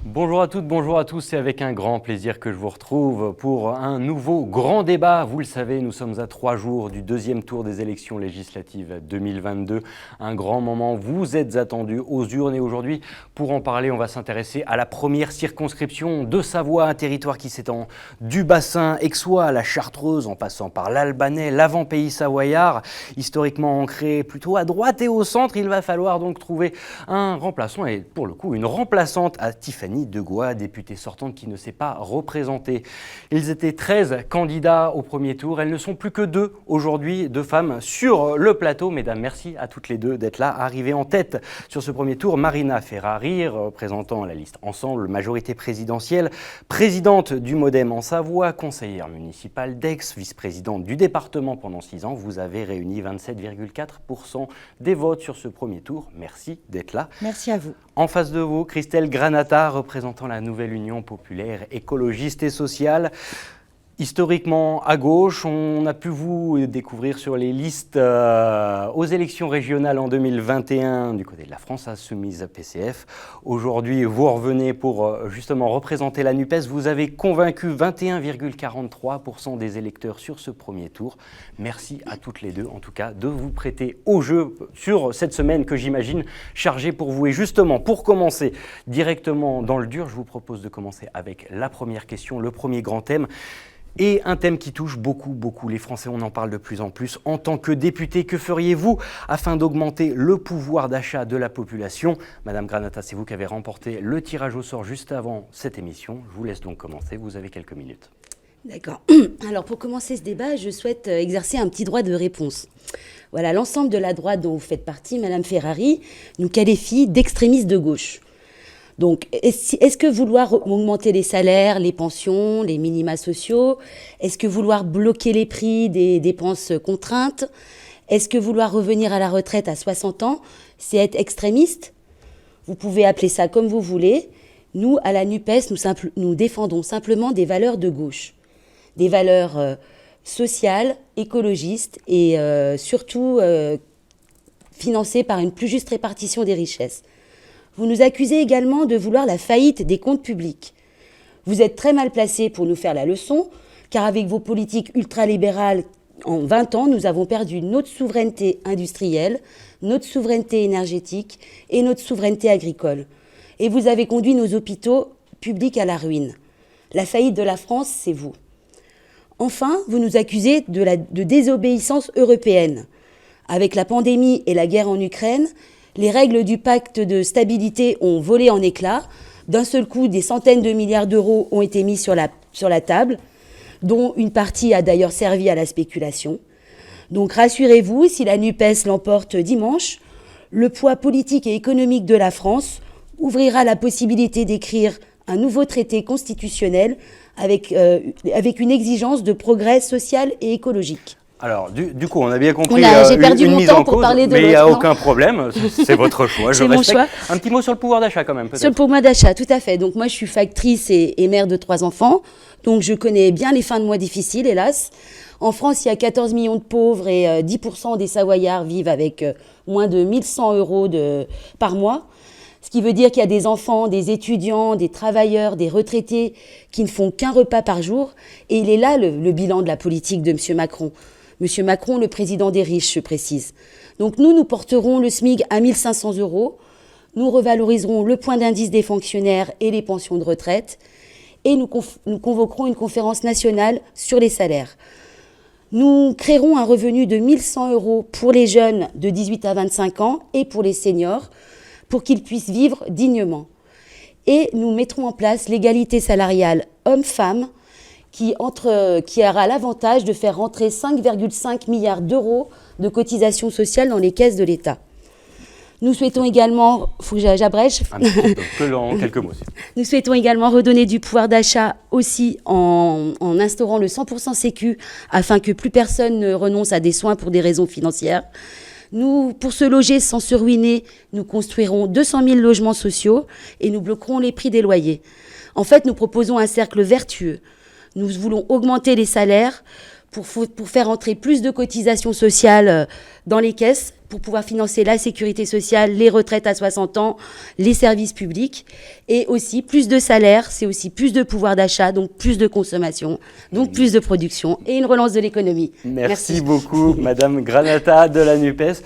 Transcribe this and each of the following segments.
Bonjour à toutes, bonjour à tous, c'est avec un grand plaisir que je vous retrouve pour un nouveau grand débat. Vous le savez, nous sommes à 3 jours du deuxième tour des élections législatives 2022. Un grand moment, vous êtes attendus aux urnes et aujourd'hui, pour en parler, on va s'intéresser à la première circonscription de Savoie, un territoire qui s'étend du bassin aixois à la Chartreuse, en passant par l'Albanais, l'avant-pays savoyard, historiquement ancré plutôt à droite et au centre. Il va falloir donc trouver un remplaçant et pour le coup une remplaçante à Tiffany Degois, députée sortante qui ne s'est pas représentée. Ils étaient 13 candidats au premier tour, elles ne sont plus que 2 aujourd'hui, 2 femmes sur le plateau. Mesdames, merci à toutes les deux d'être là. Arrivée en tête sur ce premier tour, Marina Ferrari, représentant la liste Ensemble, majorité présidentielle, présidente du Modem en Savoie, conseillère municipale d'Aix, vice-présidente du département pendant 6 ans. Vous avez réuni 27,4% des votes sur ce premier tour. Merci d'être là. Merci à vous. En face de vous, Christelle Granata, représentant la Nouvelle Union populaire, écologiste et sociale. Historiquement à gauche, on a pu vous découvrir sur les listes aux élections régionales en 2021 du côté de la France Insoumise PCF. Aujourd'hui, vous revenez pour justement représenter la NUPES. Vous avez convaincu 21,43% des électeurs sur ce premier tour. Merci à toutes les deux, en tout cas, de vous prêter au jeu sur cette semaine que j'imagine chargée pour vous. Et justement, pour commencer directement dans le dur, je vous propose de commencer avec la première question, le premier grand thème. Et un thème qui touche beaucoup les Français, on en parle de plus en plus. En tant que député, que feriez-vous afin d'augmenter le pouvoir d'achat de la population ? Madame Granata, c'est vous qui avez remporté le tirage au sort juste avant cette émission. Je vous laisse donc commencer, vous avez quelques minutes. D'accord. Alors pour commencer ce débat, je souhaite exercer un petit droit de réponse. Voilà, l'ensemble de la droite dont vous faites partie, Madame Ferrari, nous qualifie d'extrémistes de gauche. Donc, est-ce que vouloir augmenter les salaires, les pensions, les minima sociaux, est-ce que vouloir bloquer les prix des dépenses contraintes, est-ce que vouloir revenir à la retraite à 60 ans, c'est être extrémiste ? Vous pouvez appeler ça comme vous voulez. Nous, à la NUPES, nous défendons simplement des valeurs de gauche, des valeurs sociales, écologistes et surtout financées par une plus juste répartition des richesses. Vous nous accusez également de vouloir la faillite des comptes publics. Vous êtes très mal placé pour nous faire la leçon, car avec vos politiques ultralibérales, en 20 ans, nous avons perdu notre souveraineté industrielle, notre souveraineté énergétique et notre souveraineté agricole. Et vous avez conduit nos hôpitaux publics à la ruine. La faillite de la France, c'est vous. Enfin, vous nous accusez de désobéissance européenne. Avec la pandémie et la guerre en Ukraine, les règles du pacte de stabilité ont volé en éclats. D'un seul coup, des centaines de milliards d'euros ont été mis sur la table, dont une partie a d'ailleurs servi à la spéculation. Donc rassurez-vous, si la NUPES l'emporte dimanche, le poids politique et économique de la France ouvrira la possibilité d'écrire un nouveau traité constitutionnel avec une exigence de progrès social et écologique. Alors, du coup, on a bien compris j'ai perdu une mon mise temps en pour cause, parler de mais il n'y a l'autre, aucun problème, c'est votre choix, je C'est mon respecte. choix. Un petit mot sur le pouvoir d'achat quand même, peut-être. Sur le pouvoir d'achat, tout à fait. Donc moi, je suis factrice et mère de 3 enfants, donc je connais bien les fins de mois difficiles, hélas. En France, il y a 14 millions de pauvres et 10% des Savoyards vivent avec moins de 1100 euros par mois. Ce qui veut dire qu'il y a des enfants, des étudiants, des travailleurs, des retraités qui ne font qu'un repas par jour. Et il est là le bilan de la politique de M. Macron. M. Macron, le président des riches, je précise. Donc nous porterons le SMIC à 1 500 euros. Nous revaloriserons le point d'indice des fonctionnaires et les pensions de retraite. Et nous convoquerons une conférence nationale sur les salaires. Nous créerons un revenu de 1 100 euros pour les jeunes de 18 à 25 ans et pour les seniors, pour qu'ils puissent vivre dignement. Et nous mettrons en place l'égalité salariale homme-femme, qui aura l'avantage de faire rentrer 5,5 milliards d'euros de cotisations sociales dans les caisses de l'État. Nous souhaitons également, il faut que j'abrège. Un petit peu, en quelques mots. Nous souhaitons également redonner du pouvoir d'achat aussi en instaurant le 100% Sécu afin que plus personne ne renonce à des soins pour des raisons financières. Nous, pour se loger sans se ruiner, nous construirons 200 000 logements sociaux et nous bloquerons les prix des loyers. En fait, nous proposons un cercle vertueux. Nous voulons augmenter les salaires pour faire entrer plus de cotisations sociales dans les caisses, pour pouvoir financer la sécurité sociale, les retraites à 60 ans, les services publics, et aussi plus de salaires, c'est aussi plus de pouvoir d'achat, donc plus de consommation, donc plus de production, et une relance de l'économie. Merci beaucoup, Madame Granata de la NUPES.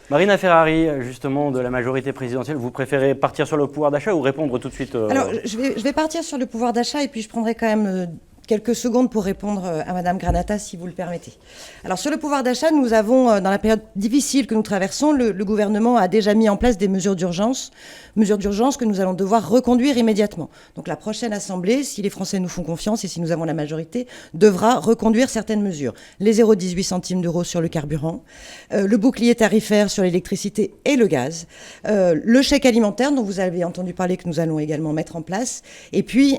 Marina Ferrari, justement, de la majorité présidentielle, vous préférez partir sur le pouvoir d'achat ou répondre tout de suite Alors, je vais partir sur le pouvoir d'achat et puis je prendrai quand même quelques secondes pour répondre à Madame Granata, si vous le permettez. Alors, sur le pouvoir d'achat, nous avons, dans la période difficile que nous traversons, le gouvernement a déjà mis en place des mesures d'urgence que nous allons devoir reconduire immédiatement. Donc, la prochaine Assemblée, si les Français nous font confiance et si nous avons la majorité, devra reconduire certaines mesures. Les 0,18 centimes d'euros sur le carburant, le bouclier tarifaire sur l'électricité et le gaz, le chèque alimentaire dont vous avez entendu parler que nous allons également mettre en place, et puis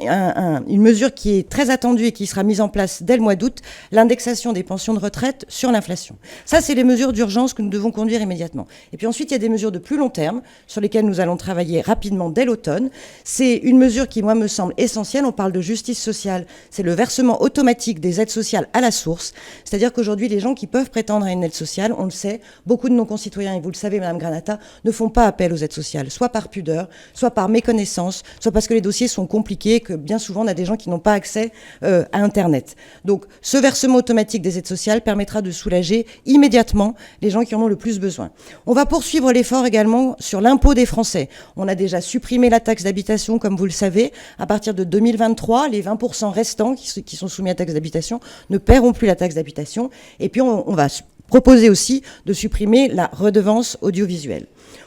une mesure qui est très attendue et qui sera mise en place dès le mois d'août, l'indexation des pensions de retraite sur l'inflation. Ça, c'est les mesures d'urgence que nous devons conduire immédiatement. Et puis ensuite, il y a des mesures de plus long terme sur lesquelles nous allons travailler rapidement dès l'automne. C'est une mesure qui, moi, me semble essentielle. On parle de justice sociale. C'est le versement automatique des aides sociales à la source. C'est-à-dire qu'aujourd'hui, les gens qui peuvent prétendre à une aide sociale, on le sait, beaucoup de nos concitoyens, et vous le savez, Madame Granata, ne font pas appel aux aides sociales, soit par pudeur, soit par méconnaissance, soit parce que les dossiers sont compliqués, que bien souvent, on a des gens qui n'ont pas accès à Internet. Donc, ce versement automatique des aides sociales permettra de soulager immédiatement les gens qui en ont le plus besoin. On va poursuivre l'effort également sur l'impôt des Français. On a déjà supprimé la taxe d'habitation, comme vous le savez. À partir de 2023, les 20% restants qui sont soumis à taxe d'habitation ne paieront plus la taxe d'habitation. Et puis, on va proposer aussi de supprimer la redevance audiovisuelle.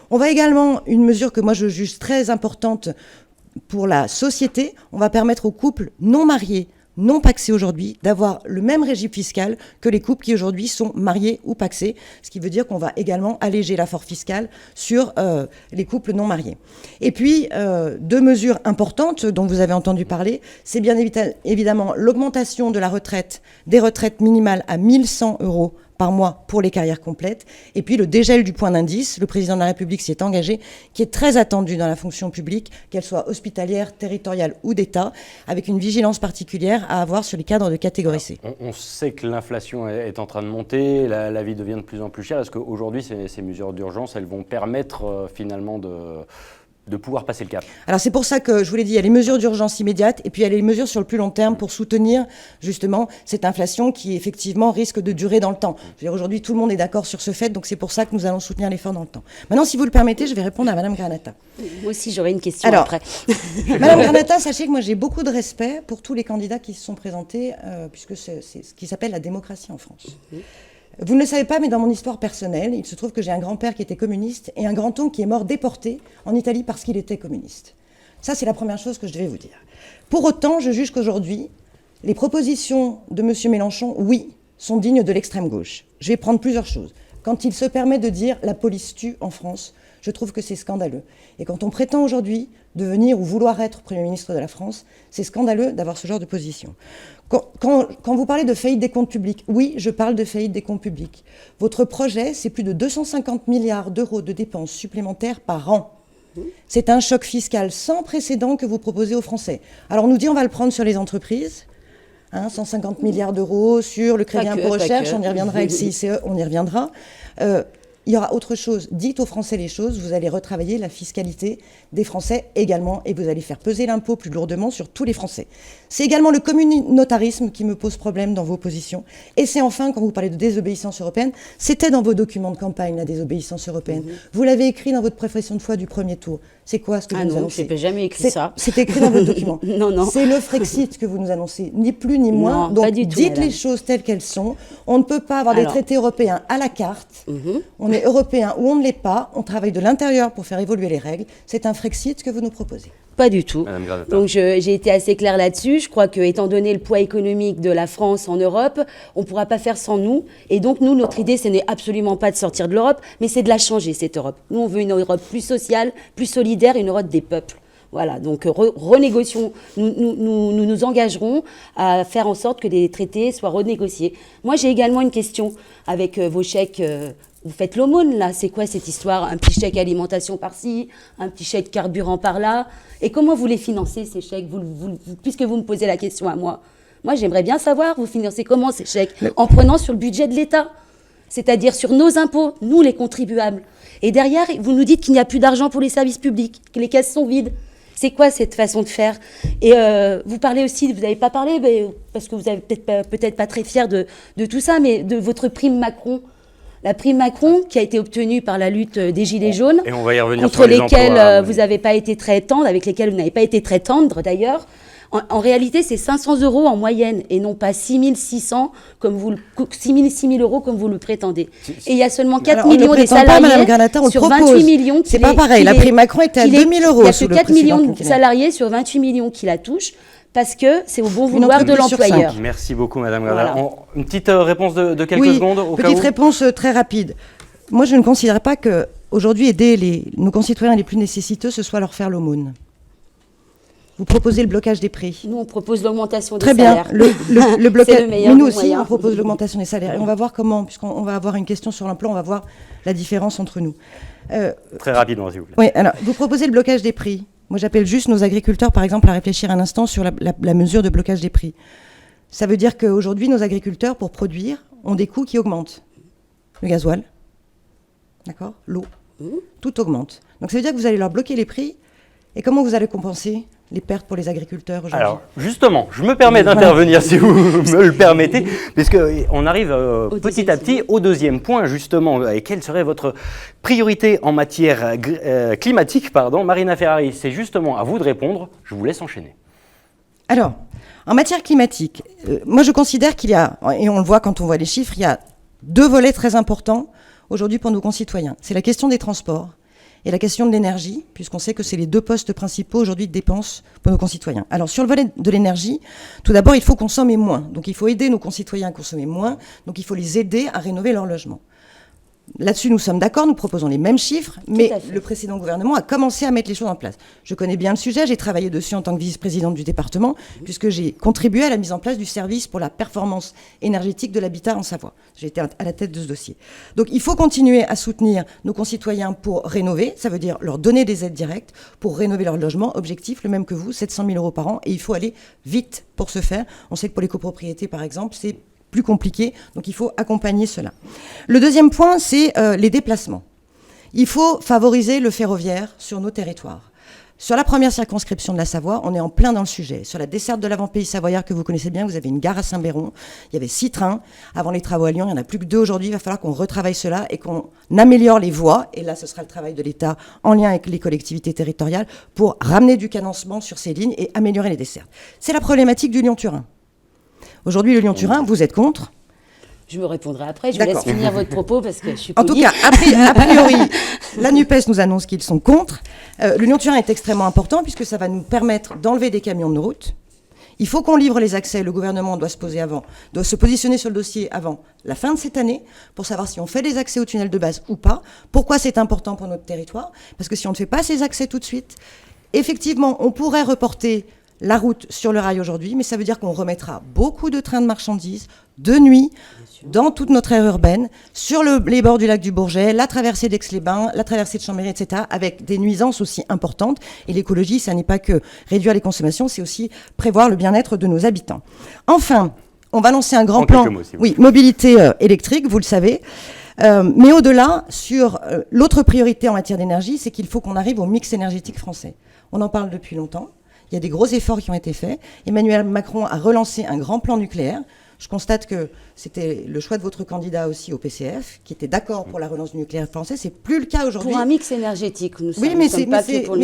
On va également, une mesure que moi je juge très importante pour la société, on va permettre aux couples non mariés, non pacsés aujourd'hui, d'avoir le même régime fiscal que les couples qui aujourd'hui sont mariés ou pacsés, ce qui veut dire qu'on va également alléger l'apport fiscal sur les couples non mariés. Et puis, deux mesures importantes dont vous avez entendu parler, c'est bien évidemment l'augmentation de la retraite, des retraites minimales à 1 100 € par mois pour les carrières complètes, et puis le dégel du point d'indice. Le président de la République s'y est engagé, qui est très attendu dans la fonction publique, qu'elle soit hospitalière, territoriale ou d'État, avec une vigilance particulière à avoir sur les cadres de catégorie C. On sait que l'inflation est en train de monter, la vie devient de plus en plus chère. Est-ce qu'aujourd'hui, ces mesures d'urgence, elles vont permettre finalement de pouvoir passer le cap? Alors c'est pour ça que je vous l'ai dit, il y a les mesures d'urgence immédiates et puis il y a les mesures sur le plus long terme pour soutenir justement cette inflation qui effectivement risque de durer dans le temps. Je veux dire, aujourd'hui tout le monde est d'accord sur ce fait, donc c'est pour ça que nous allons soutenir l'effort dans le temps. Maintenant, si vous le permettez, je vais répondre à Madame Granata. Moi aussi j'aurais une question après. Madame Granata, sachez que moi j'ai beaucoup de respect pour tous les candidats qui se sont présentés, puisque c'est ce qui s'appelle la démocratie en France. Vous ne le savez pas, mais dans mon histoire personnelle, il se trouve que j'ai un grand-père qui était communiste et un grand-oncle qui est mort déporté en Italie parce qu'il était communiste. Ça, c'est la première chose que je devais vous dire. Pour autant, je juge qu'aujourd'hui, les propositions de M. Mélenchon, oui, sont dignes de l'extrême gauche. Je vais prendre plusieurs choses. Quand il se permet de dire « la police tue en France », je trouve que c'est scandaleux. Et quand on prétend aujourd'hui devenir ou vouloir être Premier ministre de la France, c'est scandaleux d'avoir ce genre de position. Quand vous parlez de faillite des comptes publics, oui, je parle de faillite des comptes publics. Votre projet, c'est plus de 250 milliards d'euros de dépenses supplémentaires par an. C'est un choc fiscal sans précédent que vous proposez aux Français. Alors on nous dit on va le prendre sur les entreprises, 150 milliards d'euros sur le crédit impôt recherche, on y reviendra, et le CICE, on y reviendra. Il y aura autre chose. Dites aux Français les choses, vous allez retravailler la fiscalité des Français également et vous allez faire peser l'impôt plus lourdement sur tous les Français. C'est également le communautarisme qui me pose problème dans vos positions. Et c'est enfin, quand vous parlez de désobéissance européenne, c'était dans vos documents de campagne, la désobéissance européenne. Vous l'avez écrit dans votre profession de foi du premier tour. C'est quoi ce que vous nous annoncez? Je n'ai jamais écrit ça. C'est écrit dans votre document. Non. C'est le Frexit que vous nous annoncez, ni plus ni moins. Non, donc pas du tout, dites madame. les choses telles qu'elles sont. On ne peut pas avoir des traités européens à la carte. On est européen ou on ne l'est pas. On travaille de l'intérieur pour faire évoluer les règles. C'est un Frexit que vous nous proposez. Pas du tout. Donc j'ai été assez claire là-dessus. Je crois que, étant donné le poids économique de la France en Europe, on ne pourra pas faire sans nous. Et donc nous, notre idée, ce n'est absolument pas de sortir de l'Europe, mais c'est de la changer, cette Europe. Nous, on veut une Europe plus sociale, plus solidaire, une Europe des peuples. Voilà, donc renégocions. Nous nous engagerons à faire en sorte que les traités soient renégociés. Moi, j'ai également une question avec vos chèques. Vous faites l'aumône, là. C'est quoi cette histoire? Un petit chèque alimentation par-ci, un petit chèque carburant par-là. Et comment vous les financez, ces chèques, puisque vous me posez la question à moi? Moi, j'aimerais bien savoir, vous financez comment ces chèques? En prenant sur le budget de l'État, c'est-à-dire sur nos impôts, nous les contribuables. Et derrière, vous nous dites qu'il n'y a plus d'argent pour les services publics, que les caisses sont vides. C'est quoi cette façon de faire? Et vous parlez aussi, vous n'avez pas parlé, mais, parce que vous n'êtes peut-être pas très fiers de tout ça, mais de votre prime Macron. La prime Macron qui a été obtenue par la lutte des Gilets jaunes, et on va y revenir contre sur les lesquels emplois, vous n'avez pas été très tendre, avec lesquels vous n'avez pas été très tendre d'ailleurs. En réalité, c'est 500 € en moyenne et non pas 6 600 6 000 euros comme vous le prétendez. Et il y a seulement 4 millions des salariés sur 28 millions. C'est pas pareil. La prime Macron était à 2 000 euros. Il n'y a que 4 millions de salariés sur 28 millions qui la touchent parce que c'est au bon vouloir de l'employeur. Merci beaucoup, Madame Granata. Voilà. Une petite réponse de quelques secondes au cas où. Petite réponse très rapide. Moi, je ne considère pas qu'aujourd'hui, aider nos concitoyens les plus nécessiteux, ce soit leur faire l'aumône. Vous proposez le blocage des prix. Nous, on propose l'augmentation des salaires. Très bien. Le blocage. C'est le meilleur nous aussi, moyen. on propose l'augmentation des salaires. Et on va voir comment, puisqu'on va avoir une question sur l'emploi, on va voir la différence entre nous. Très rapidement, s'il vous plaît. Oui, alors, vous proposez le blocage des prix. Moi, j'appelle juste nos agriculteurs, par exemple, à réfléchir un instant sur la mesure de blocage des prix. Ça veut dire qu'aujourd'hui, nos agriculteurs, pour produire, ont des coûts qui augmentent. Le gasoil, d'accord, l'eau, tout augmente. Donc, ça veut dire que vous allez leur bloquer les prix. Et comment vous allez compenser les pertes pour les agriculteurs aujourd'hui? Alors, justement, je me permets d'intervenir, si vous me le permettez, puisqu'on arrive petit à petit au deuxième point, justement. Et quelle serait votre priorité en matière climatique, Marina Ferrari? C'est justement à vous de répondre. Je vous laisse enchaîner. Alors, en matière climatique, moi je considère qu'il y a, et on le voit quand on voit les chiffres, il y a deux volets très importants aujourd'hui pour nos concitoyens. C'est la question des transports et la question de l'énergie, puisqu'on sait que c'est les deux postes principaux aujourd'hui de dépenses pour nos concitoyens. Alors sur le volet de l'énergie, tout d'abord il faut consommer moins. Donc il faut aider nos concitoyens à consommer moins, donc il faut les aider à rénover leur logement. Là-dessus, nous sommes d'accord, nous proposons les mêmes chiffres, mais le précédent gouvernement a commencé à mettre les choses en place. Je connais bien le sujet, j'ai travaillé dessus en tant que vice-présidente du département, puisque j'ai contribué à la mise en place du service pour la performance énergétique de l'habitat en Savoie. J'ai été à la tête de ce dossier. Donc il faut continuer à soutenir nos concitoyens pour rénover, ça veut dire leur donner des aides directes pour rénover leur logement. Objectif, le même que vous, 700 000 € par an, et il faut aller vite pour ce faire. On sait que pour les copropriétés, par exemple, c'est plus compliqué, donc il faut accompagner cela. Le deuxième point, c'est les déplacements. Il faut favoriser le ferroviaire sur nos territoires. Sur la première circonscription de la Savoie, on est en plein dans le sujet. Sur la desserte de l'avant-pays savoyard que vous connaissez bien, vous avez une gare à Saint-Béron, il y avait 6 trains. Avant les travaux à Lyon, il n'y en a plus que 2 aujourd'hui. Il va falloir qu'on retravaille cela et qu'on améliore les voies. Et là, ce sera le travail de l'État en lien avec les collectivités territoriales pour ramener du cadencement sur ces lignes et améliorer les dessertes. C'est la problématique du Lyon-Turin. Aujourd'hui, le Lyon-Turin, vous êtes contre? Je me répondrai après, je vous laisse finir votre propos parce que je suis En tout cas, a priori, la NUPES nous annonce qu'ils sont contre. Le Lyon-Turin est extrêmement important puisque ça va nous permettre d'enlever des camions de nos routes. Il faut qu'on livre les accès. Le gouvernement doit se positionner sur le dossier avant la fin de cette année pour savoir si on fait des accès au tunnel de base ou pas. Pourquoi c'est important pour notre territoire? Parce que si on ne fait pas ces accès tout de suite, effectivement, on pourrait reporter la route sur le rail aujourd'hui, mais ça veut dire qu'on remettra beaucoup de trains de marchandises de nuit dans toute notre aire urbaine, sur les bords du lac du Bourget, la traversée d'Aix-les-Bains, la traversée de Chambéry, etc., avec des nuisances aussi importantes. Et l'écologie, ça n'est pas que réduire les consommations, c'est aussi prévoir le bien-être de nos habitants. Enfin, on va lancer un grand plan, mobilité électrique, vous le savez. Mais au-delà, sur l'autre priorité en matière d'énergie, c'est qu'il faut qu'on arrive au mix énergétique français. On en parle depuis longtemps. Il y a des gros efforts qui ont été faits. Emmanuel Macron a relancé un grand plan nucléaire. Je constate que c'était le choix de votre candidat aussi au PCF, qui était d'accord pour la relance du nucléaire français. C'est plus le cas aujourd'hui. Pour un mix énergétique, nous sommes, oui, mais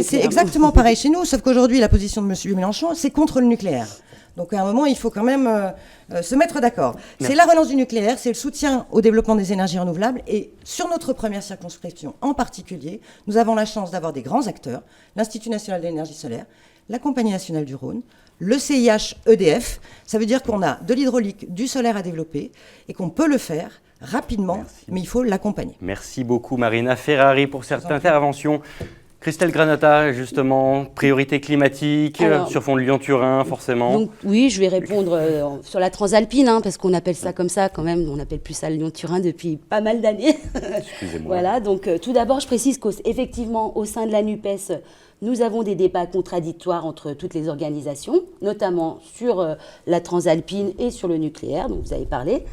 c'est exactement pareil chez nous, sauf qu'aujourd'hui, la position de M. Mélenchon, c'est contre le nucléaire. Donc à un moment, il faut quand même se mettre d'accord. C'est la relance du nucléaire, c'est le soutien au développement des énergies renouvelables. Et sur notre première circonscription en particulier, nous avons la chance d'avoir des grands acteurs, l'Institut national de l'énergie solaire, la Compagnie nationale du Rhône, le CIH EDF. Ça veut dire qu'on a de l'hydraulique, du solaire à développer et qu'on peut le faire rapidement, mais il faut l'accompagner. Merci beaucoup Marina Ferrari pour cette intervention. Christelle Granata, justement, priorité climatique, Alors, sur fond de Lyon-Turin, forcément. Donc oui, je vais répondre sur la transalpine, hein, parce qu'on appelle ça comme ça quand même, on n'appelle plus ça Lyon-Turin depuis pas mal d'années. Excusez-moi. Voilà, donc tout d'abord, je précise qu'effectivement, au sein de la NUPES, nous avons des débats contradictoires entre toutes les organisations, notamment sur la transalpine et sur le nucléaire, dont vous avez parlé.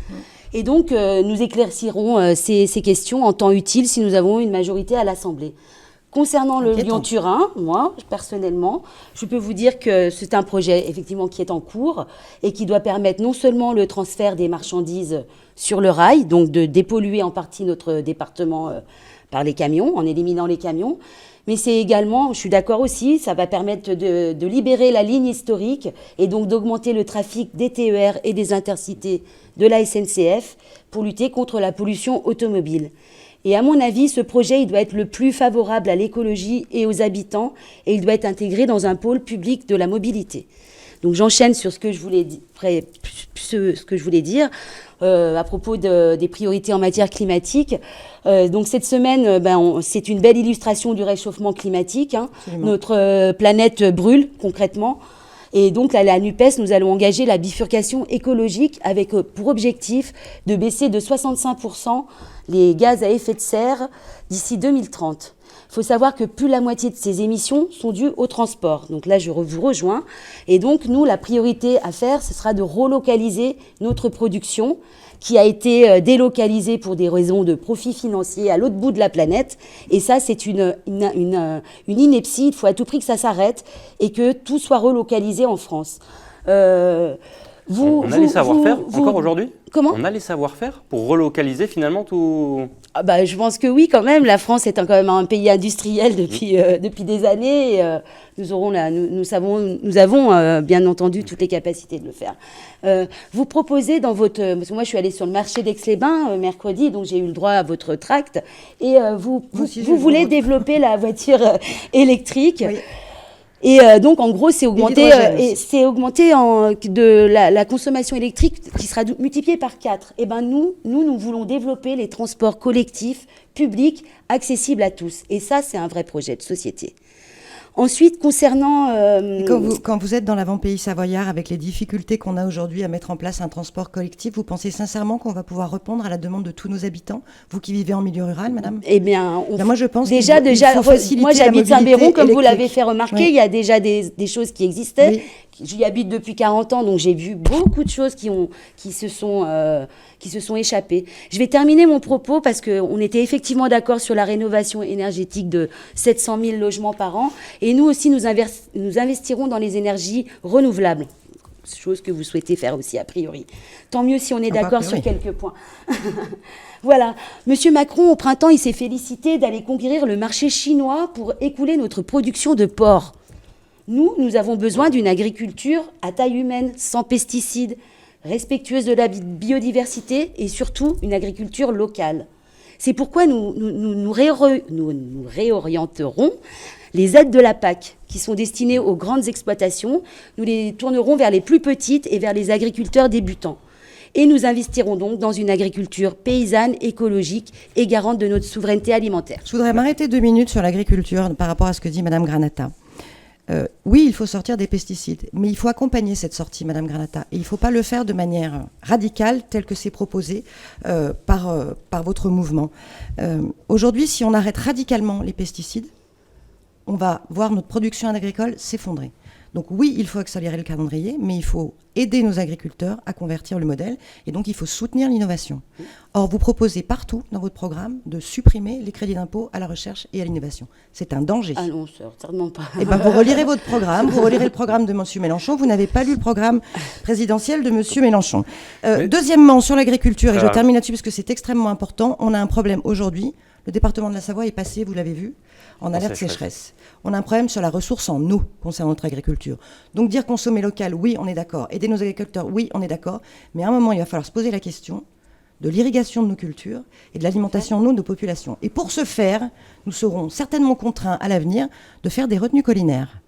Et donc, nous éclaircirons ces questions en temps utile si nous avons une majorité à l'Assemblée. Concernant le Lyon-Turin, moi, personnellement, je peux vous dire que c'est un projet, effectivement, qui est en cours et qui doit permettre non seulement le transfert des marchandises sur le rail, donc de dépolluer en partie notre département par les camions, en éliminant les camions, mais c'est également, je suis d'accord aussi, ça va permettre de libérer la ligne historique et donc d'augmenter le trafic des TER et des intercités de la SNCF pour lutter contre la pollution automobile. Et à mon avis, ce projet, il doit être le plus favorable à l'écologie et aux habitants, et il doit être intégré dans un pôle public de la mobilité. Donc j'enchaîne sur ce que je voulais dire à propos des priorités en matière climatique. Donc cette semaine, c'est une belle illustration du réchauffement climatique. Hein. Notre planète brûle concrètement. Et donc, à la NUPES, nous allons engager la bifurcation écologique avec pour objectif de baisser de 65% les gaz à effet de serre d'ici 2030. Il faut savoir que plus de la moitié de ces émissions sont dues au transport. Donc là, je vous rejoins. Et donc, nous, la priorité à faire, ce sera de relocaliser notre production qui a été délocalisée pour des raisons de profit financier à l'autre bout de la planète. Et ça, c'est une ineptie. Il faut à tout prix que ça s'arrête et que tout soit relocalisé en France. On a les savoir-faire encore aujourd'hui ? Comment ? On a les savoir-faire pour relocaliser finalement tout... Je pense que oui, quand même. La France est quand même un pays industriel depuis des années. Et, nous avons bien entendu toutes les capacités de le faire. Vous proposez dans votre... Parce que moi, je suis allée sur le marché d'Aix-les-Bains mercredi, donc j'ai eu le droit à votre tract. Et vous voulez développer la voiture électrique. Oui. Et donc, en gros, c'est augmenter la consommation électrique qui sera multipliée par 4. Et nous voulons développer les transports collectifs, publics, accessibles à tous. Et ça, c'est un vrai projet de société. Ensuite, concernant... Quand vous êtes dans l'avant-pays savoyard, avec les difficultés qu'on a aujourd'hui à mettre en place un transport collectif, vous pensez sincèrement qu'on va pouvoir répondre à la demande de tous nos habitants, vous qui vivez en milieu rural, madame ? Eh bien, moi je pense déjà, moi j'habite Saint-Béron, comme vous l'avez fait remarquer, il y a déjà des choses qui existaient. Oui. J'y habite depuis 40 ans, donc j'ai vu beaucoup de choses qui se sont échappées. Je vais terminer mon propos parce qu'on était effectivement d'accord sur la rénovation énergétique de 700 000 logements par an. Et nous aussi, nous investirons dans les énergies renouvelables, chose que vous souhaitez faire aussi a priori. Tant mieux si on est d'accord sur quelques points. Voilà. Monsieur Macron, au printemps, il s'est félicité d'aller conquérir le marché chinois pour écouler notre production de porc. Nous avons besoin d'une agriculture à taille humaine, sans pesticides, respectueuse de la biodiversité et surtout une agriculture locale. C'est pourquoi nous réorienterons les aides de la PAC qui sont destinées aux grandes exploitations. Nous les tournerons vers les plus petites et vers les agriculteurs débutants. Et nous investirons donc dans une agriculture paysanne, écologique et garante de notre souveraineté alimentaire. Je voudrais m'arrêter 2 minutes sur l'agriculture par rapport à ce que dit Madame Granata. Oui, il faut sortir des pesticides, mais il faut accompagner cette sortie, Madame Granata. Et il ne faut pas le faire de manière radicale, telle que c'est proposé par votre mouvement. Aujourd'hui, si on arrête radicalement les pesticides, on va voir notre production agricole s'effondrer. Donc oui, il faut accélérer le calendrier, mais il faut aider nos agriculteurs à convertir le modèle, et donc il faut soutenir l'innovation. Or, vous proposez partout dans votre programme de supprimer les crédits d'impôt à la recherche et à l'innovation. C'est un danger. Ah non, certainement pas. Eh bien, vous relirez votre programme, vous relirez le programme de M. Mélenchon, vous n'avez pas lu le programme présidentiel de M. Mélenchon. Deuxièmement, sur l'agriculture, et je termine là-dessus parce que c'est extrêmement important, on a un problème aujourd'hui. Le département de la Savoie est passé, vous l'avez vu, en alerte sécheresse. On a un problème sur la ressource en eau concernant notre agriculture. Donc dire consommer local, oui, on est d'accord. Aider nos agriculteurs, oui, on est d'accord. Mais à un moment, il va falloir se poser la question de l'irrigation de nos cultures et de l'alimentation en eau de nos populations. Et pour ce faire, nous serons certainement contraints à l'avenir de faire des retenues collinaires.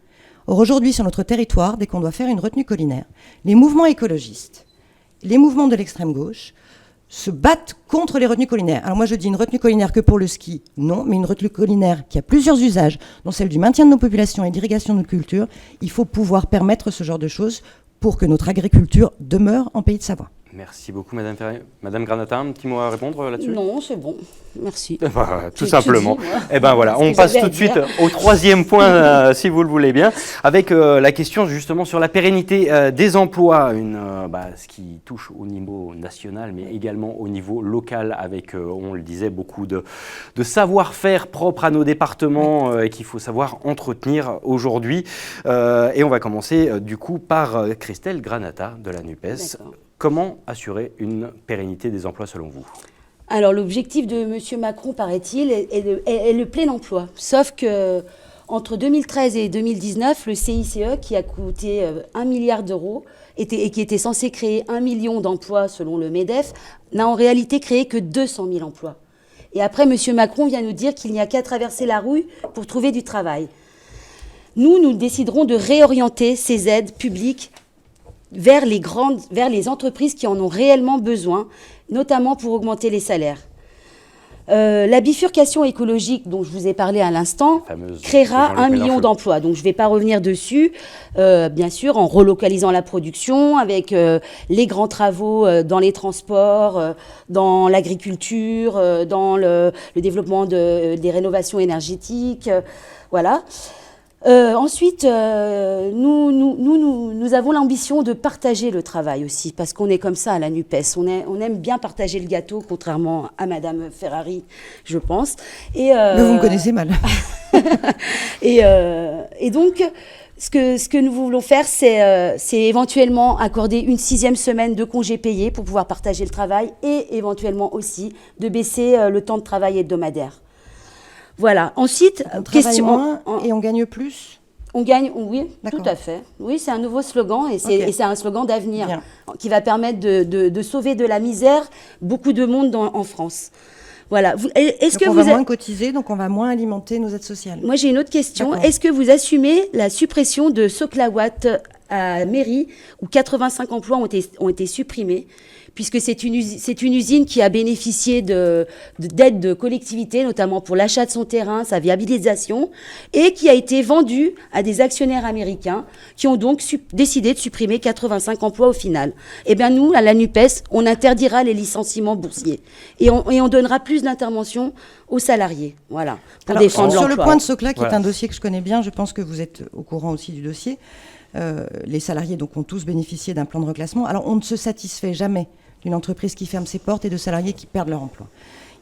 Or, aujourd'hui, sur notre territoire, dès qu'on doit faire une retenue collinaire, les mouvements écologistes, les mouvements de l'extrême gauche se battent contre les retenues collinaires. Alors moi je dis une retenue collinaire que pour le ski, non, mais une retenue collinaire qui a plusieurs usages, dont celle du maintien de nos populations et d'irrigation de nos cultures, il faut pouvoir permettre ce genre de choses pour que notre agriculture demeure en Pays de Savoie. Merci beaucoup, Madame Ferrari. Madame Granata, un petit mot à répondre là-dessus? Non, c'est bon. Merci. Tout simplement. Dit, Eh ben voilà, on passe tout de suite au troisième point, si vous le voulez bien, avec la question justement sur la pérennité des emplois, ce qui touche au niveau national, mais également au niveau local, avec, on le disait, beaucoup de savoir-faire propre à nos départements et qu'il faut savoir entretenir aujourd'hui. Et on va commencer du coup par Christelle Granata de la NUPES. Comment assurer une pérennité des emplois selon vous? Alors l'objectif de M. Macron, paraît-il, est le plein emploi. Sauf que entre 2013 et 2019, le CICE, qui a coûté 1 milliard d'euros et qui était censé créer 1 million d'emplois selon le MEDEF, n'a en réalité créé que 200 000 emplois. Et après, M. Macron vient nous dire qu'il n'y a qu'à traverser la rue pour trouver du travail. Nous déciderons de réorienter ces aides publiques vers les entreprises qui en ont réellement besoin, notamment pour augmenter les salaires. La bifurcation écologique dont je vous ai parlé à l'instant créera 1 million d'emplois. Donc je ne vais pas revenir dessus, bien sûr, en relocalisant la production, avec les grands travaux dans les transports, dans l'agriculture, dans le développement des rénovations énergétiques, voilà. Ensuite, nous avons l'ambition de partager le travail aussi, parce qu'on est comme ça à la NUPES. On aime bien partager le gâteau, contrairement à Madame Ferrari, je pense. Mais vous me connaissez mal. Et donc, ce que nous voulons faire, c'est éventuellement accorder une 6e semaine de congés payés pour pouvoir partager le travail et éventuellement aussi de baisser le temps de travail hebdomadaire. Voilà. Ensuite, on travaille moins et on gagne plus. On gagne, oui, tout à fait. Oui, c'est un nouveau slogan et c'est un slogan d'avenir qui va permettre de sauver de la misère beaucoup de monde en France. Voilà. On va moins cotiser, donc on va moins alimenter nos aides sociales. Moi, j'ai une autre question. Est-ce que vous assumez la suppression de Soclawatt à Mairie, où 85 emplois ont été supprimés, puisque c'est une usine qui a bénéficié d'aides de collectivités, notamment pour l'achat de son terrain, sa viabilisation, et qui a été vendue à des actionnaires américains qui ont donc décidé de supprimer 85 emplois au final. Eh bien nous, à la NUPES, on interdira les licenciements boursiers et on donnera plus d'intervention aux salariés, voilà, pour défendre l'emploi. Sur le point de Socla, qui est un dossier que je connais bien, je pense que vous êtes au courant aussi du dossier. Les salariés donc, ont tous bénéficié d'un plan de reclassement. Alors on ne se satisfait jamais d'une entreprise qui ferme ses portes et de salariés qui perdent leur emploi.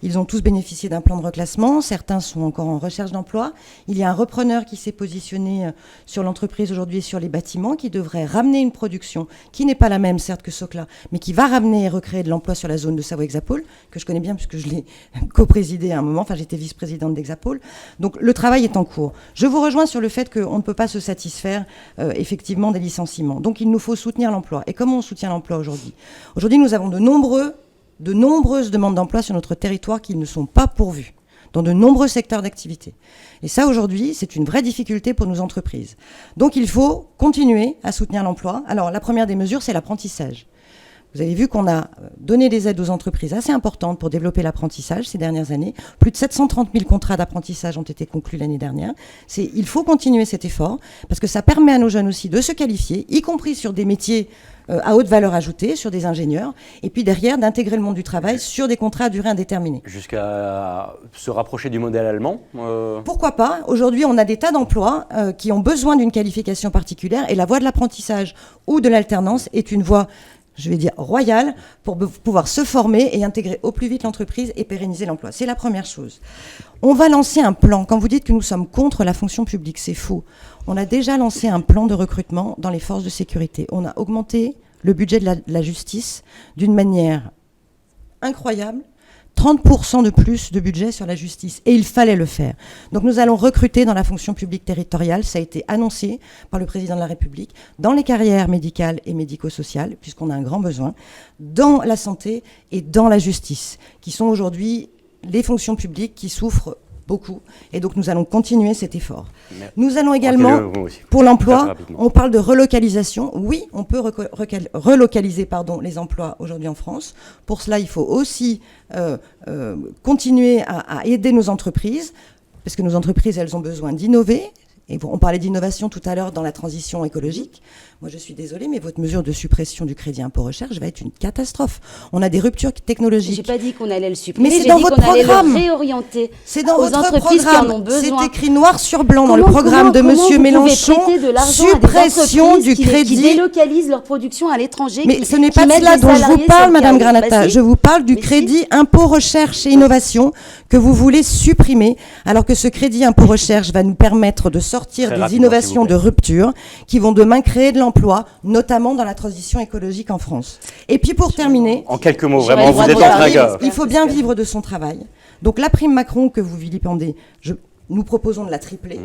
Ils ont tous bénéficié d'un plan de reclassement, certains sont encore en recherche d'emploi. Il y a un repreneur qui s'est positionné sur l'entreprise aujourd'hui et sur les bâtiments, qui devrait ramener une production qui n'est pas la même, certes, que Socla, mais qui va ramener et recréer de l'emploi sur la zone de Savoie-Hexapole, que je connais bien puisque je l'ai coprésidé à un moment, enfin j'étais vice-présidente d'Hexapole. Donc le travail est en cours. Je vous rejoins sur le fait qu'on ne peut pas se satisfaire effectivement des licenciements. Donc il nous faut soutenir l'emploi. Et comment on soutient l'emploi aujourd'hui ? Aujourd'hui, nous avons de nombreuses demandes d'emploi sur notre territoire qui ne sont pas pourvues dans de nombreux secteurs d'activité. Et ça, aujourd'hui, c'est une vraie difficulté pour nos entreprises. Donc, il faut continuer à soutenir l'emploi. Alors, la première des mesures, c'est l'apprentissage. Vous avez vu qu'on a donné des aides aux entreprises assez importantes pour développer l'apprentissage ces dernières années. Plus de 730 000 contrats d'apprentissage ont été conclus l'année dernière. Il faut continuer cet effort parce que ça permet à nos jeunes aussi de se qualifier, y compris sur des métiers à haute valeur ajoutée, sur des ingénieurs, et puis derrière d'intégrer le monde du travail sur des contrats à durée indéterminée. Jusqu'à se rapprocher du modèle allemand Pourquoi pas ? Aujourd'hui, on a des tas d'emplois qui ont besoin d'une qualification particulière et la voie de l'apprentissage ou de l'alternance est une voie, je vais dire, royale pour pouvoir se former et intégrer au plus vite l'entreprise et pérenniser l'emploi. C'est la première chose. On va lancer un plan. Quand vous dites que nous sommes contre la fonction publique, c'est faux. On a déjà lancé un plan de recrutement dans les forces de sécurité. On a augmenté le budget de la justice d'une manière incroyable. 30% de plus de budget sur la justice. Et il fallait le faire. Donc nous allons recruter dans la fonction publique territoriale, ça a été annoncé par le président de la République, dans les carrières médicales et médico-sociales, puisqu'on a un grand besoin, dans la santé et dans la justice, qui sont aujourd'hui les fonctions publiques qui souffrent beaucoup. Et donc, nous allons continuer cet effort. Merci. Nous allons également, pour l'emploi, on parle de relocalisation. Oui, on peut relocaliser les emplois aujourd'hui en France. Pour cela, il faut aussi continuer à aider nos entreprises, parce que nos entreprises, elles ont besoin d'innover. Et on parlait d'innovation tout à l'heure dans la transition écologique. Moi, je suis désolée, mais votre mesure de suppression du crédit impôt recherche va être une catastrophe. On a des ruptures technologiques. J'ai pas dit qu'on allait le supprimer, mais c'est j'ai dans dit votre qu'on allait programme. le réorienter C'est dans aux votre entreprises programme. qui en ont besoin. C'est écrit noir sur blanc dans le programme de Monsieur Mélenchon. Suppression du crédit. Qui délocalisent leur production à l'étranger. Mais ce n'est pas de cela dont je vous parle, Madame Granata. Je vous parle du crédit impôt recherche et innovation que vous voulez supprimer, alors que ce crédit impôt recherche va nous permettre de sortir des innovations de rupture qui vont demain créer de l'emploi, notamment dans la transition écologique en France. Et puis pour terminer, en quelques mots, vraiment, vous êtes en train de... Il faut bien vivre de son travail. Donc la prime Macron que vous vilipendez, nous proposons de la tripler.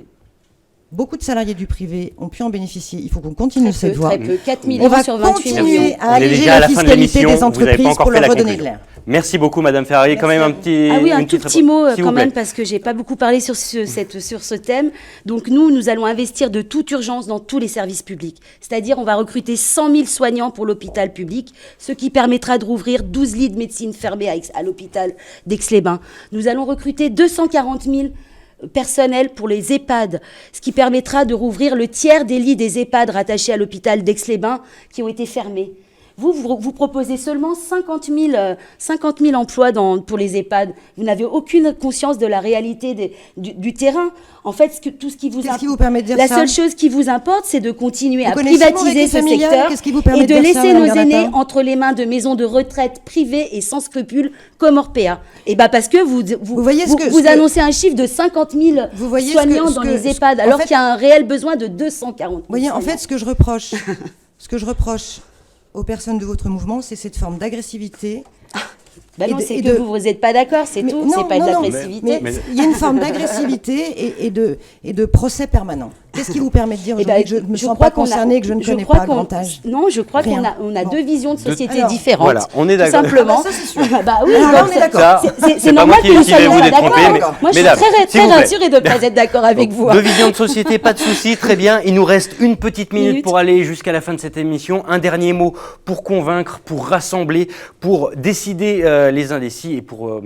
Beaucoup de salariés du privé ont pu en bénéficier. Il faut qu'on continue cette voie. Très peu, 4 millions sur 28 millions. On va continuer à alléger la fiscalité des entreprises pour leur redonner de l'air. Merci beaucoup, Madame Ferrari. Quand même un petit... Ah oui, un tout petit mot quand même, parce que j'ai pas beaucoup parlé sur ce thème. Donc nous allons investir de toute urgence dans tous les services publics. C'est-à-dire, on va recruter 100 000 soignants pour l'hôpital public, ce qui permettra de rouvrir 12 lits de médecine fermés à l'hôpital d'Aix-les-Bains. Nous allons recruter 240 000 personnel pour les EHPAD, ce qui permettra de rouvrir le tiers des lits des EHPAD rattachés à l'hôpital d'Aix-les-Bains qui ont été fermés. Vous proposez seulement 50 000 emplois pour les EHPAD. Vous n'avez aucune conscience de la réalité du terrain. En fait, tout ce qui vous Qu'est-ce qui vous permet de dire ça ? La seule chose qui vous importe, c'est de continuer à privatiser ce secteur et de laisser nos aînés entre les mains de maisons de retraite privées et sans scrupules comme Orpea. Et parce que vous annoncez un chiffre de 50 000 soignants dans les EHPAD, alors qu'il y a un réel besoin de 240 000 Vous voyez, en fait, ce que je reproche aux personnes de votre mouvement, c'est cette forme d'agressivité. Non, c'est que vous n'êtes pas d'accord, c'est tout. C'est pas de l'agressivité. Mais il y a une forme d'agressivité et de procès permanent. Qu'est-ce qui vous permet de dire aujourd'hui que je ne me sens pas concernée, que je ne connais pas à grand âge ? Non, je crois qu'on a deux visions de société différentes. Voilà, on est d'accord. Tout simplement. Ça, c'est sûr. Oui, on est d'accord. C'est normal que nous soyons pas d'accord. Moi, je suis très rassurée de ne pas être d'accord avec vous. Deux visions de société, pas de souci, très bien. Il nous reste une petite minute pour aller jusqu'à la fin de cette émission. Un dernier mot pour convaincre, pour rassembler, pour décider les indécis et pour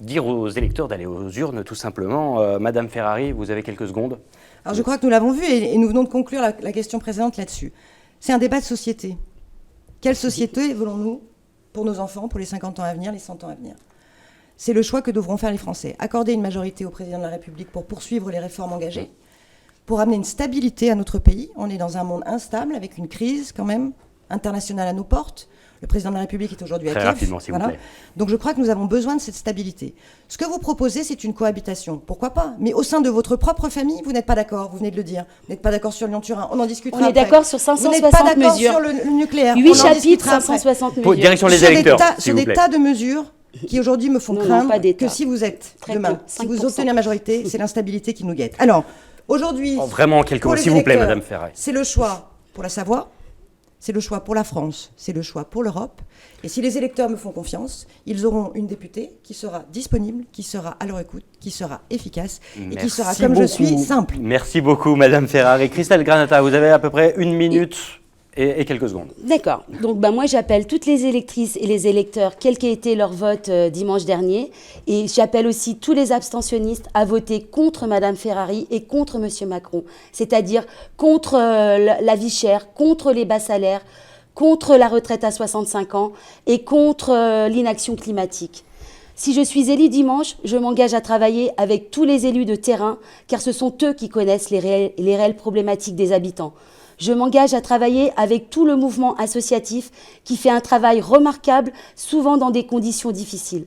dire aux électeurs d'aller aux urnes, tout simplement. Madame Ferrari, vous avez quelques secondes. Alors je crois que nous l'avons vu et nous venons de conclure la question précédente là-dessus. C'est un débat de société. Quelle société voulons-nous pour nos enfants, pour les 50 ans à venir, les 100 ans à venir ? C'est le choix que devront faire les Français. Accorder une majorité au président de la République pour poursuivre les réformes engagées, pour amener une stabilité à notre pays. On est dans un monde instable, avec une crise quand même internationale à nos portes. Le président de la République est aujourd'hui à Kiev. Très rapidement, s'il vous plaît. Donc je crois que nous avons besoin de cette stabilité. Ce que vous proposez, c'est une cohabitation. Pourquoi pas ? Mais au sein de votre propre famille, vous n'êtes pas d'accord, vous venez de le dire. Vous n'êtes pas d'accord sur Lyon-Turin, on en discutera après. On est d'accord sur 560 mesures. Vous n'êtes pas d'accord sur le nucléaire. 8 chapitres, 560 mesures. Direction les électeurs, s'il vous plaît. Sur des tas de mesures qui aujourd'hui me font craindre que si vous êtes demain, si vous obtenez la majorité, c'est l'instabilité qui nous guette. Alors, aujourd'hui, vraiment quelques mots, s'il vous plaît, Madame Ferrari. C'est le choix pour la Savoie. C'est le choix pour la France, c'est le choix pour l'Europe. Et si les électeurs me font confiance, ils auront une députée qui sera disponible, qui sera à leur écoute, qui sera efficace et qui sera, comme je suis, simple. Merci beaucoup, Madame Ferrari. Christelle Granata, vous avez à peu près une minute et quelques secondes. D'accord. Donc moi, j'appelle toutes les électrices et les électeurs, quel qu'ait été leur vote dimanche dernier. Et j'appelle aussi tous les abstentionnistes à voter contre Madame Ferrari et contre Monsieur Macron. C'est-à-dire contre la vie chère, contre les bas salaires, contre la retraite à 65 ans et contre l'inaction climatique. Si je suis élue dimanche, je m'engage à travailler avec tous les élus de terrain, car ce sont eux qui connaissent les réelles problématiques des habitants. Je m'engage à travailler avec tout le mouvement associatif qui fait un travail remarquable, souvent dans des conditions difficiles.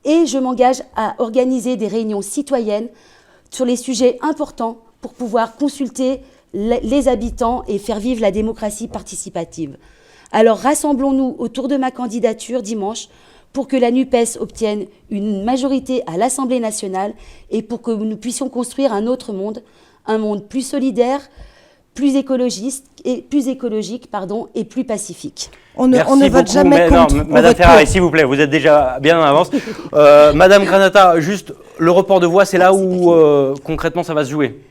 Et je m'engage à organiser des réunions citoyennes sur les sujets importants pour pouvoir consulter les habitants et faire vivre la démocratie participative. Alors rassemblons-nous autour de ma candidature dimanche pour que la NUPES obtienne une majorité à l'Assemblée nationale et pour que nous puissions construire un autre monde, un monde plus solidaire, plus écologique, et plus pacifique. On ne Merci vote beaucoup, jamais contre. non, on Madame vote Ferrari, pour. s'il vous plaît, vous êtes déjà bien en avance. Madame Granata, juste le report de voix, c'est là où concrètement ça va se jouer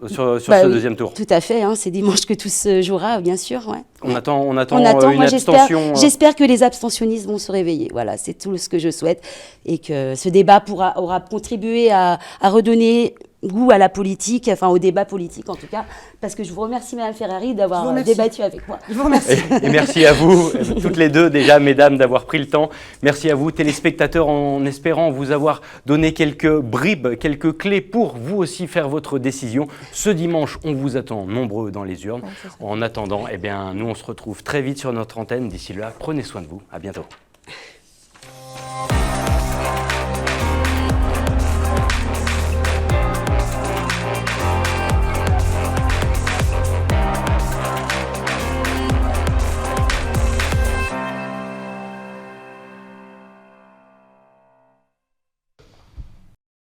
sur ce Oui, deuxième tour. Tout à fait, hein, c'est dimanche que tout se jouera, bien sûr. Ouais. On attend une Moi, abstention. j'espère que les abstentionnistes vont se réveiller. Voilà, c'est tout ce que je souhaite. Et que ce débat aura contribué à redonner goût à la politique, enfin au débat politique en tout cas, parce que je vous remercie Madame Ferrari d'avoir débattu avec moi. Je vous remercie. Et merci à vous, toutes les deux déjà, mesdames, d'avoir pris le temps. Merci à vous, téléspectateurs, en espérant vous avoir donné quelques bribes, quelques clés pour vous aussi faire votre décision. Ce dimanche, on vous attend nombreux dans les urnes. En attendant, eh bien, nous, on se retrouve très vite sur notre antenne. D'ici là, prenez soin de vous. À bientôt.